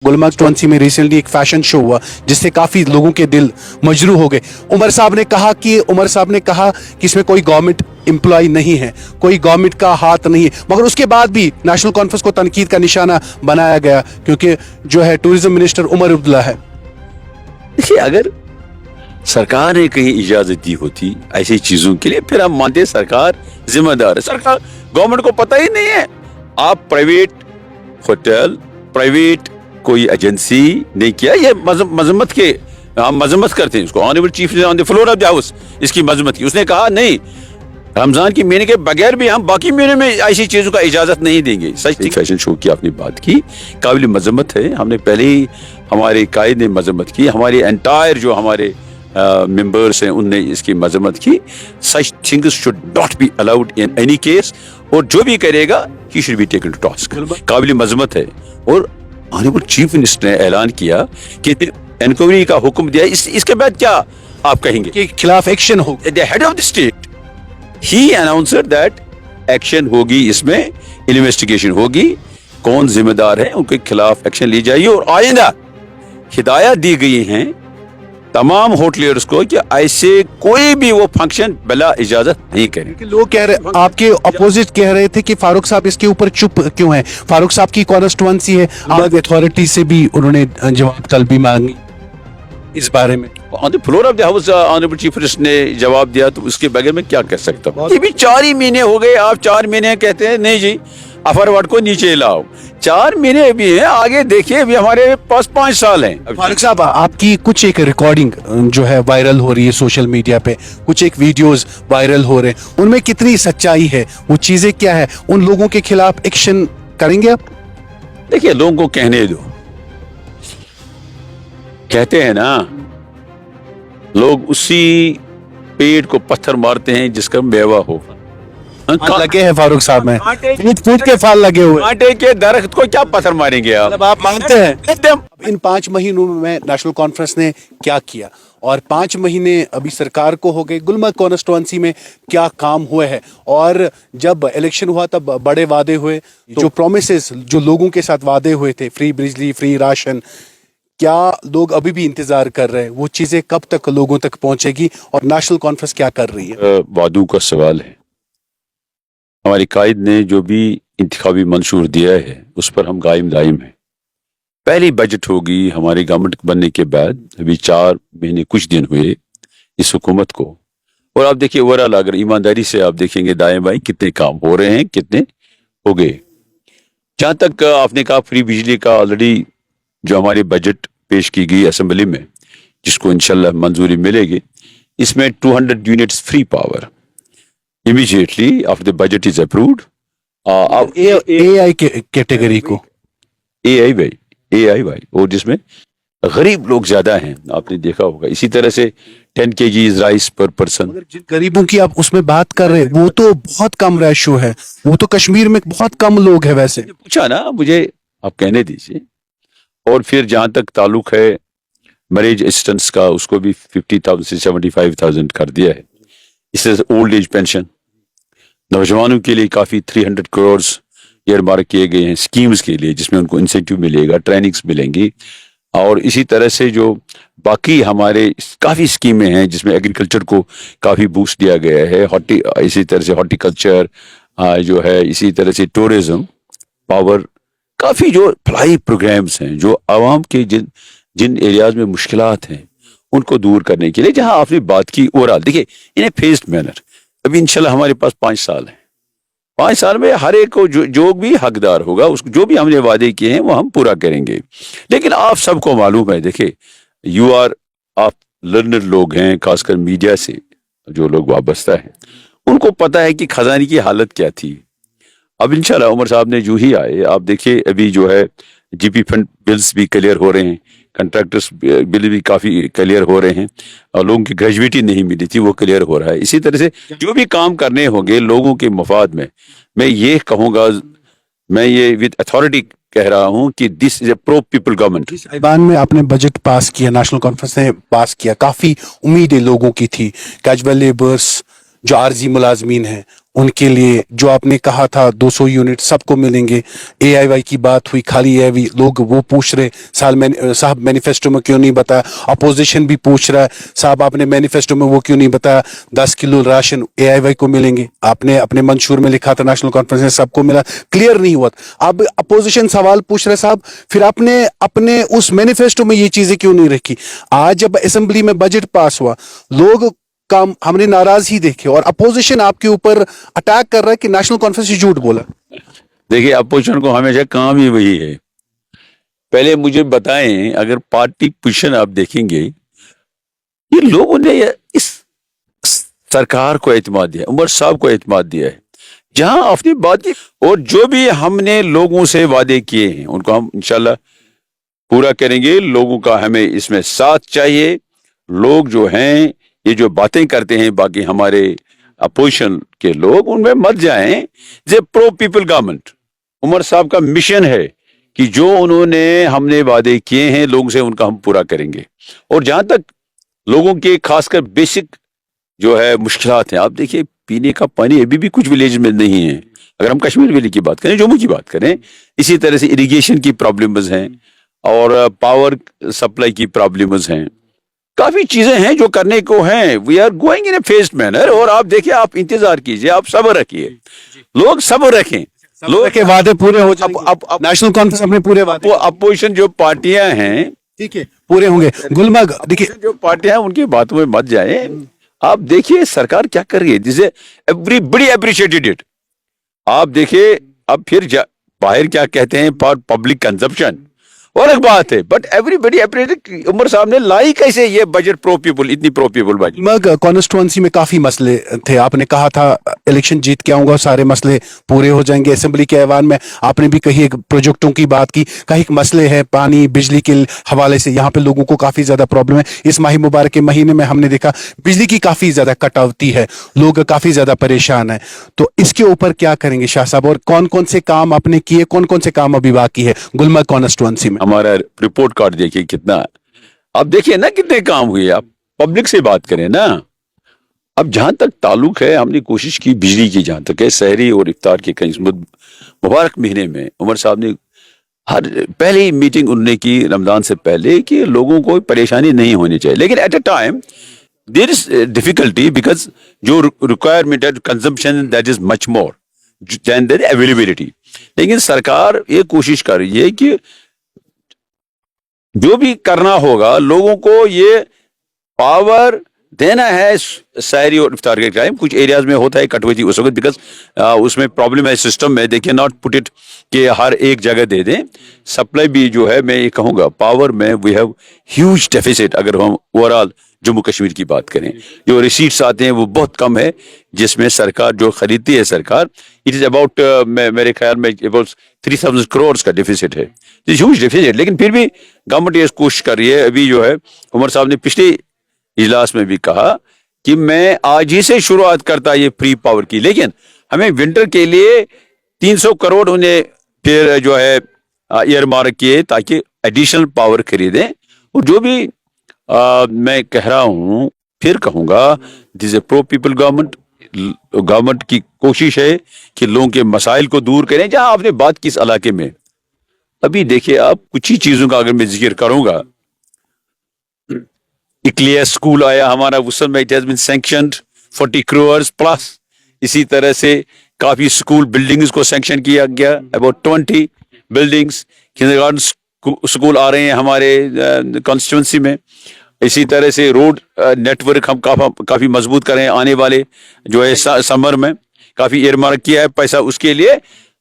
गुलमर्ग टोंसी में रिसेंटली एक fashion show हुआ जिससे काफी लोगों के दिल मजरू हो गए। उमर साहब ने कहा कि इसमें कोई गवर्नमेंट एम्प्लॉय नहीं है, कोई गवर्नमेंट का हाथ नहीं है, मगर उसके बाद भी नेशनल कॉन्फ्रेंस को तनकीद का निशाना बनाया गया क्योंकि जो है टूरिज्म मिनिस्टर उमर अब्दुल्ला है। देखिए, अगर सरकार ने कहीं इजाजत दी होती ऐसी चीजों के लिए, फिर हम मानते सरकार जिम्मेदार है। सरकार गवर्नमेंट को पता ही नहीं है। आप प्राइवेट होटल, प्राइवेट कोई एजेंसी नहीं किया, ये मजम्मत के हम मजम्मत करते हैं उसको। Honourable chief on the floor of the house इसकी मजम्मत की। उसने कहा नहीं, रमजान की महीने के बगैर भी हम बाकी महीने में ऐसी चीजों का इजाजत नहीं देंगे। सच फैशन शो की आपने बात की, काबिल मजम्मत है। हमने पहले ही हमारे कायद ने मजम्मत की, हमारे एंटायर जो हमारे मेंबर्स हैं उनने इसकी मजम्मत की। Such things should not be allowed in any case, और जो भी करेगा he should be taken to task. काबिल मजम्मत है। और ऑनरेबल चीफ मिनिस्टर ने ऐलान किया कि इंक्वायरी का हुक्म दिया। इसके बाद क्या आप कहेंगे के खिलाफ एक्शन हो। The head of the state he announcer that action होगी, इसमें इन्वेस्टिगेशन होगी, कौन जिम्मेदार है उनके खिलाफ एक्शन ली जाएगी। और आइंदा हिदायत दी गई हैं तमाम होटलियर्स को कि ऐसे कोई भी वो फंक्शन बिला इजाजत नहीं करें। लोग कह रहे, आपके अपोजिट कह रहे थे कि फारूक साहब इसके ऊपर चुप क्यों हैं। फारूक साहब की कॉन्स्टिट्यूएंसी है, अथॉरिटी से भी उन्होंने जवाब तलबी मांगी इस बारे में। On the floor of the house honourable chief minister ने जवाब दिया, तो उसके बगैर मैं क्या कह सकता हूँ। ये भी 4 ही महीने हो गए, आप 4 महीने कहते हैं नहीं जी अफरवर्ड को नीचे लाओ। 4 महीने भी हैं, आगे देखिए, अभी हमारे पास 5 साल हैं। फारूक साहब, आपकी कुछ एक रिकॉर्डिंग जो है वायरल हो रही है सोशल मीडिया पे, कुछ एक वीडियोस वायरल हो रहे हैं, उनमें कितनी सच्चाई है, वो चीजें क्या है, उन लोगों के खिलाफ एक्शन करेंगे आप? देखिए, लोगों को कहने दो। कहते हैं ना, लोग उसी पेड़ को पत्थर मारते हैं जिसका मेवा हो। लगे हैं फारूक साहब में, फूट के फल लगे हुए। कांटे के दरख्त को क्या पत्थर मारेंगे आप? मतलब आप मानते हैं इन 5 महीनों में नेशनल कॉन्फ्रेंस ने क्या किया, और 5 महीने अभी सरकार को हो गए, गुलमर्ग कॉन्स्टिट्यूएंसी में क्या काम हुए हैं, और जब इलेक्शन हुआ तब बड़े वादे हुए, जो प्रोमिसेस जो लोगों के साथ वादे हुए थे, फ्री बिजली, फ्री राशन, क्या लोग अभी भी इंतजार कर रहे हैं? वो चीजें कब तक लोगों तक पहुंचेगी, और नेशनल कॉन्फ्रेंस क्या कर रही है? वादों का सवाल है। हमारी कायद ने जो भी इंतखाबी मंशूर दिया है उस पर हम कायम दायम हैं। पहली बजट होगी हमारी गवर्नमेंट बनने के बाद, अभी 4 महीने कुछ दिन हुए इस हुकूमत को, और आप देखिए ओवरऑल अगर ईमानदारी से आप देखेंगे दाएं बाएं कितने काम हो रहे हैं, कितने हो गए। जहाँ तक आपने कहा फ्री बिजली का, ऑलरेडी जो हमारी बजट पेश की गई असेंबली में, जिसको इंशाल्लाह मंजूरी मिलेगी, इसमें 200 units free power immediately after the budget is approved। AI category को AI भाई, और जिसमें गरीब लोग ज्यादा हैं, आपने देखा होगा। इसी तरह से 10 kg राइस पर पर्सन। जिन गरीबों की आप उसमें बात कर रहे हैं, वो तो बहुत कम रेशो है, वो तो कश्मीर में बहुत कम लोग हैं। वैसे पूछा ना, मुझे आप कहने दीजिए। और फिर जहां तक ताल्लुक है मैरिज असिस्टेंस का, उसको भी 50,000 से 75,000 कर दिया है। इससे ओल्ड एज पेंशन नौजवानों के लिए काफी 300 करोड़ ईयरमार्क किए गए हैं स्कीम्स के लिए, जिसमें उनको इंसेंटिव मिलेगा, ट्रेनिंग्स मिलेंगी। और इसी तरह से जो बाकी हमारे काफी स्कीमें हैं जिसमें एग्रीकल्चर को काफी बूस्ट दिया गया है, इसी तरह से हॉर्टिकल्चर जो है, इसी तरह से टूरिज्म, पावर, काफी जो भलाई प्रोग्राम्स हैं जो आवाम के जिन एरियाज में मुश्किलात हैं उनको दूर करने के लिए। जहां आपने बात की ओवरऑल, देखिए इन ए फेज्ड मैनर, अभी इंशाल्लाह हमारे पास 5 साल हैं। 5 साल में हर एक को जो भी हकदार होगा, उसको जो भी हमने वादे किए हैं वो हम पूरा करेंगे। लेकिन आप सबको मालूम है, देखिए आप लर्नर लोग हैं, खासकर मीडिया से जो लोग वाबस्ता हैं, उनको पता है कि खजाने की हालत क्या थी। अब इंशाल्लाह उमर साहब ने जो ही आए, आप देखिए अभी जो है जीपी फंड बिल्स भी क्लियर हो रहे हैं, कंट्रैक्टर्स बिल भी काफी क्लियर हो रहे हैं, और लोगों की ग्रेजुएटी नहीं मिली थी वो क्लियर हो रहा है। इसी तरह से जो भी काम करने होंगे लोगों के मफाद में, मैं ये कहूँगा, मैं ये विद अथॉरिटी कह रहा हूँ कि this is a pro people government. ईबान में आपने बजट पास किया, नेशनल कॉन्फ्रेंस ने पास किया, काफी उम्मीदें लोगों की थी, कैजुअल लेबर्स जो आरजी मुलाजमीन हैं उनके लिए जो आपने कहा था 200 यूनिट सबको मिलेंगे, एआईवाई की बात हुई, खाली एआईवाई लोग वो पूछ रहे साहब मैनिफेस्टो में क्यों नहीं बताया, अपोजिशन भी पूछ रहा है साहब आपने मैनिफेस्टो में वो क्यों नहीं बताया 10 किलो राशन एआईवाई को मिलेंगे, आपने अपने मंशूर में लिखा था नेशनल कॉन्फ्रेंस में सबको मिला, क्लियर नहीं हुआ। अब अपोजिशन सवाल पूछ रहे साहब फिर आपने अपने उस मैनिफेस्टो में ये चीजें क्यों नहीं रखी। आज जब असेंबली में बजट पास हुआ लोग काम हमने नाराज ही देखे और अपोजिशन आपके ऊपर अटैक कर रहा है कि नेशनल कॉन्फ्रेंस ही झूठ बोला। देखिए अपोजिशन को हमेशा काम ही वही है। पहले मुझे बताएं, अगर पार्टी पोजीशन आप देखेंगे ये लोगों ने इस सरकार को एतमाद दिया, उमर साहब को एतमाद दिया है, जहां अपनी बात की और जो भी हमने लोगों से वादे किए हैं उनको हम इंशाल्लाह पूरा करेंगे। लोगों का हमें इसमें साथ चाहिए। लोग जो हैं ये जो बातें करते हैं बाकी हमारे अपोजिशन के लोग उनमें मत जाएं। जे प्रो पीपल गवर्नमेंट उमर साहब का मिशन है कि जो उन्होंने हमने वादे किए हैं लोगों से उनका हम पूरा करेंगे। और जहां तक लोगों के खासकर बेसिक जो है मुश्किलात हैं, आप देखिए पीने का पानी अभी भी कुछ विलेज में नहीं है। अगर हम कश्मीर वैली की बात करें, जम्मू की बात करें, इसी तरह से इरिगेशन की प्रॉब्लम्स हैं और पावर सप्लाई की प्रॉब्लम्स हैं। काफी चीजें हैं जो करने को हैं। We are going in a phased manner. और आप देखिए, आप इंतजार कीजिए, आप सब्र रखिए, लोग सब्र रखें, लोग के वादे पूरे हो जाएंगे। अब नेशनल कॉन्फ्रेंस अपने पूरे वादे अपोजिशन जो पार्टियां हैं ठीक है पूरे होंगे। गुलमर्ग देखिए जो पार्टियां हैं उनकी बातों में मत जाए। आप देखिए सरकार क्या कर रही है, जिसे एवरीबडी अप्रिशिएटेड इट। आप देखिए अब फिर बाहर क्या कहते हैं फॉर पब्लिक कंजप्शन और एक बात है, बट एवरीबडी अप्रिशिएटेड। उमर साहब ने लाई कैसे ये बजट प्रो पीपल, इतनी pro people budget. Gulmarg constituency में काफी मसले थे, आपने कहा था इलेक्शन जीत के आऊंगा सारे मसले पूरे हो जाएंगे। असेंबली के ऐवान में आपने भी कही एक प्रोजेक्टों की बात की, कई मसले हैं पानी बिजली के हवाले से, यहाँ पे लोगों को काफी ज्यादा प्रॉब्लम है। इस माही मुबारक के महीने में हमने देखा बिजली की काफी ज्यादा कटौती है, लोग काफी ज्यादा परेशान है। तो इसके ऊपर क्या करेंगे शाह साहब, और कौन कौन से काम आपने किए, कौन कौन से काम अभी बाकी है गुलमर्ग कॉन्स्टिट्यूंसी में? हमारा रिपोर्ट कार्ड देखिए कितना, अब देखिए ना कितने काम हुए। आप पब्लिक से बात करें ना। अब जहां तक ताल्लुक है, हमने कोशिश की बिजली की, जहां तक है सहरी और इफ्तार के कई मुबारक महीने में उमर साहब ने हर पहली मीटिंग उन्होंने की रमजान से पहले कि लोगों को परेशानी नहीं होनी चाहिए। लेकिन at a time there is difficulty because जो रिक्वायरमेंट है consumption that is much more than their availability. लेकिन सरकार ये कोशिश कर रही है कि जो भी करना होगा लोगों को ये पावर देना है सहरी और इफ्तार के टाइम। कुछ एरियाज में होता है कटौती उस वक्त बिकॉज उसमें प्रॉब्लम है सिस्टम में। देखिए नॉट पुट इट कि हर एक जगह दे दें। सप्लाई भी जो है मैं ये कहूँगा पावर में वी हैव ह्यूज डेफिसिट। अगर हम ओवरऑल जम्मू कश्मीर की बात करें, जो रिसीट्स आते हैं वो बहुत कम है, जिसमें सरकार जो खरीदती है सरकार, इट इज अबाउट मेरे ख्याल में अबाउट 3000 करोड़ का डेफिसिट है, ह्यूज डेफिसिट। लेकिन फिर भी गवर्नमेंट ये कोशिश कर रही है। अभी जो है उमर साहब ने पिछले इजलास में भी कहा कि मैं आज ही से शुरुआत करता ये फ्री पावर की, लेकिन हमें विंटर के लिए 300 करोड़ उन्हें फिर जो है ईयर मार्क किए ताकि एडिशनल पावर खरीदें। और जो भी मैं कह रहा हूं फिर कहूंगा, this A pro people government. Government की कोशिश है कि लोगों के मसाइल को दूर करें। जहां आपने बात की इस इलाके में, अभी देखिए आप कुछ ही चीजों का अगर मैं जिक्र करूंगा, इक्लियर स्कूल आया हमारा वुसन में, it has been sanctioned 40 crore plus. इसी तरह से काफी स्कूल बिल्डिंग्स को सैंक्शन किया गया, अबाउट 20 बिल्डिंग्स। किंडरगार्टन स्कूल आ रहे हैं हमारे कॉन्स्टिट्यूंसी में। इसी तरह से रोड नेटवर्क हम काफी मजबूत करें आने वाले जो है समर में। काफी एयरमार्क किया है पैसा उसके लिए।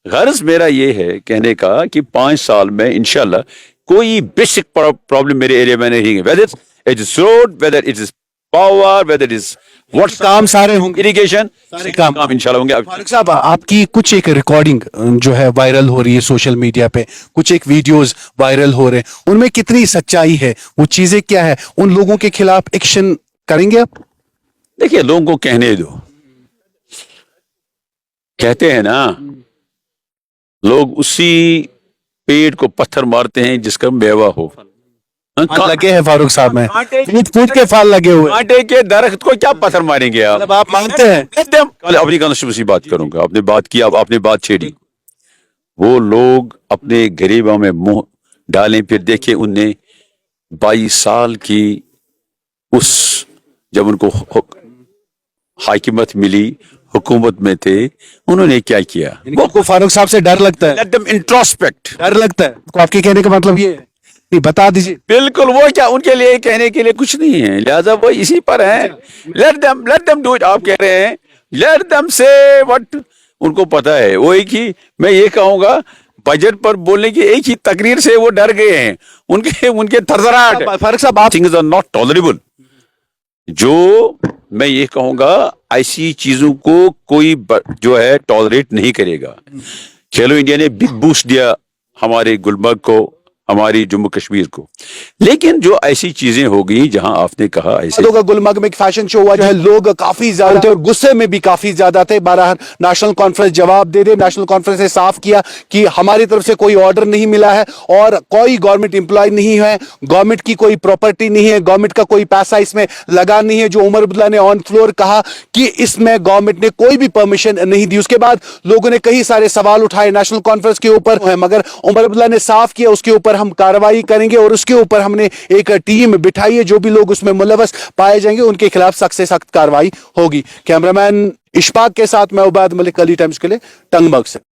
गर्ज मेरा ये है कहने का कि 5 साल में इंशाल्लाह कोई बेसिक प्रॉब्लम मेरे एरिया में नहीं है, whether it is road, whether it is power, whether it is what काम सारे होंगे, इरिगेशन, सारे काम इंशाल्लाह होंगे। फारूक साहब आपकी कुछ एक रिकॉर्डिंग जो है वायरल हो रही है सोशल मीडिया पे, कुछ एक वीडियोस वायरल हो रहे हैं, उनमें कितनी सच्चाई है, वो चीजें क्या है, उन लोगों के खिलाफ एक्शन करेंगे आप? देखिए लोगों को कहने दो। कहते हैं ना लोग उसी पेड़ को पत्थर मारते हैं जिसका मेवा हो। फाल लगे हैं फारूक साहब में, कांटे- फूट फूट के फाल लगे हुए हैं। कांटे के दरख्त को क्या पत्थर मारेंगे आप? मतलब आप मानते हैं? कल अपनी कॉन्स्टिट्यूंसी बात करूंगा, आपने बात की, आपने बात छेड़ी। वो लोग अपने गरीबों में मुंह डालें, फिर देखिए उनने 22 साल की उस जब उनको हाकिमत मिली, हुकूमत में थे, उन्होंने क्या किया? वो को फारूक साहब से डर लगता है? Let them introspect. डर लगता है तो आपके कहने का मतलब ये है? नहीं, बता दीजिए। बिल्कुल, वो क्या उनके लिए कहने के लिए कुछ नहीं है, लिहाजा वो इसी पर है। Let them do it. आप कह रहे हैं लेट देम से व्हाट, उनको पता है। वो एक ही, मैं ये कहूंगा, बजट पर बोलने की एक ही तकरीर से वो डर गए हैं, उनके थरथराहट। फारूक साहब आप थिंग्स आर नॉट टॉलरेबल। जो मैं ये कहूंगा, ऐसी चीजों को कोई जो है टॉलरेट नहीं करेगा। खेलो इंडिया ने बिग बूस्ट दिया हमारे गुलमर्ग को, हमारी जम्मू कश्मीर को, लेकिन जो ऐसी चीजें हो गई जहां आपने कहा ऐसे का गुलमर्ग में एक फैशन शो हुआ जो है, लोग काफी ज्यादा थे और गुस्से में भी काफी ज्यादा थे। बहरहाल नेशनल कॉन्फ्रेंस जवाब दे दे, नेशनल कॉन्फ्रेंस ने साफ किया कि हमारी तरफ से कोई ऑर्डर नहीं मिला है और कोई गवर्नमेंट एम्प्लॉय नहीं है, गवर्नमेंट की कोई प्रॉपर्टी नहीं है, गवर्नमेंट का कोई पैसा इसमें लगा नहीं है। जो उमर अब्दुल्ला ने ऑन फ्लोर कहा कि इसमें गवर्नमेंट ने कोई भी परमिशन नहीं दी। उसके बाद लोगों ने कई सारे सवाल उठाए नेशनल कॉन्फ्रेंस के ऊपर, मगर उमर अब्दुल्ला ने साफ किया उसके ऊपर हम कार्रवाई करेंगे और उसके ऊपर हमने एक टीम बिठाई है, जो भी लोग उसमें मुलव्वस पाए जाएंगे उनके खिलाफ सख्त से सख्त कार्रवाई होगी। कैमरामैन इशफाक के साथ मैं उबैद मलिक, अली टाइम्स के लिए, टंगमर्ग से।